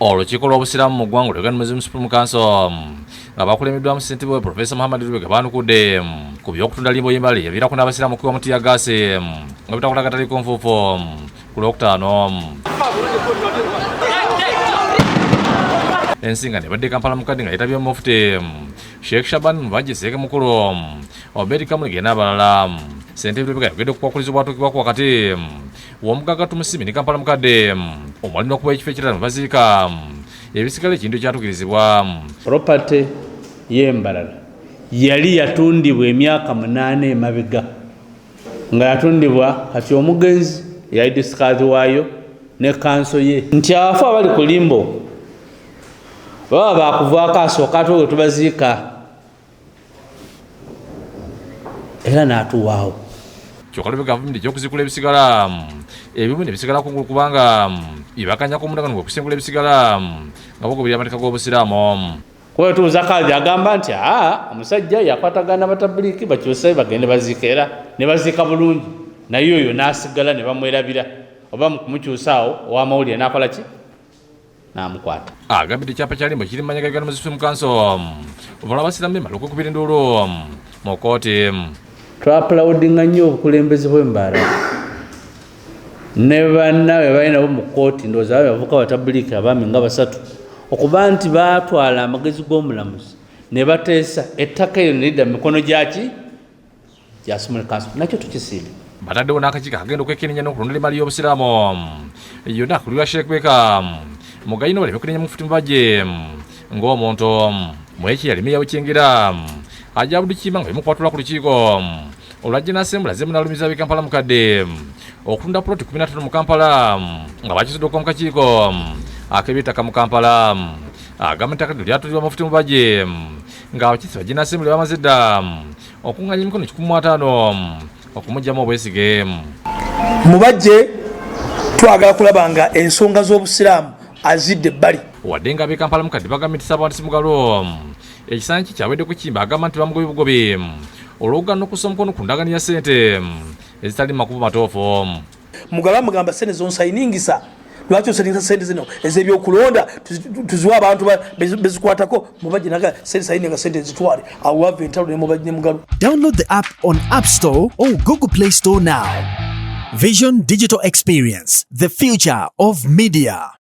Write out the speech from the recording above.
olukiiko lw'obusiraamu mu ggwanga Uganda Muslim Supreme Council nga bakulembeddwamu ssentebe Profesa Muhammad Lubega baanukudde ku by'okutunda limbo y'embali eviirako n'abasiraamu okuba mu tiyagaasi nga bitakola akatali konfuufu ku Lwokutaano. Ensinga nebadde Kampala mukadde nga yeetabye Mufti Sheikh Shaban Mubajje Seeke mukulu Obedi Kamulige n'abalala. Ssentebe Lubega yogedde ku kwakuliza obwatuukibwako wakati w'omugagga Tumusimi ne Kampala mukadde omwalina okuba ekifo ekirala ne baziika ebisigala ekintu ekyatukirizibwa. Property y'Embarara yali yatundibwa emyaka 8 emabega nga yatundibwa kati omugenzi yali disikazi waayo ne kanso ye nti abafu abali ku limbo baba bakuvaako asooka ate olwo tubaziika era n'atuwaawo. Kyokka Lubega gavumenti eky'okuzikula ebisigala ebimu ne bisigala kungulu kubanga ibakanyako omundagano gw'okusengula ebisigala nga bagobera amateeka g'obusiraamu. Kuba tuuza Kaadi agamba nti omusajja yakwatagana abatabuliki bakyuse bagende baziika era ne baziika bulungi naye oyo n'asigala ne bamwerabira oba mu kumukyusaawo ow'amawulire n'akola ki n'amukwata. Agambye ekyapa kya limbo kiri mu mannya ga Uganda Muslim Council obalaba abasiraamu bemala okwekubira enduulu mu kkooti. Twapulawudinga nnyo obukulembeze bw'Embarara ne bannaabwe balina bo mu kkooti ndowooza bavuka abatabuliki abaami nga 3 okuba nti baatwala amagezi g'omulamuzi ne bateesa ettaka eryo ne lidda mu mikono gyaki gya Supreme Council nakyo tukisiime. Bataddewo n'akakiiko akagenda okwekenneenya n'okulondera emali y'obusiraamu yonna akulirwa Sheikh Beka mugayina baleme kunenya Mufti Mubajje ng'omuntu mweki yali meya w'Ekyengera Ajja Abdukima nga bimukwatula ku lukiiko olwajja n'asembula ze munalumiza b'e Kampala mukadde okutunda ploti 15 mu Kampala nga bakisuddeko mu kakiiko ak'eby'ettaka mu Kampala. Agamba ettaka lino lyatulirwa Mufti Mubajje nga abakisi bajja n'asembula bamaze dda okuŋŋanya emikono 15 okumugyamu obwesige. Mubajje twagala kulaba nga ensonga z'obusiraamu azidde ebbali. Wadde nga ab'e Kampala mukadde bagambye nti Ssaabawandiisi Mugalo ekisaanyi kye kyawedde ku kiyimba agamba nti bamugobye bugobi olw'okugaana okussa omukono ku ndagaano ya ssente ezitali mu makubo matoofu. Mugalo amugamba ssente zonsayiningisa lwaki osayiningisa ssente zino ez'ebyokulonda tuziwa abantu bezikwatako. Mubajje naga ssente sayininga ssente zitwale awo wava entalo ne Mubajje ne Mugalo. Download the app on App Store or Google Play Store now. Vision Digital Experience, the future of media.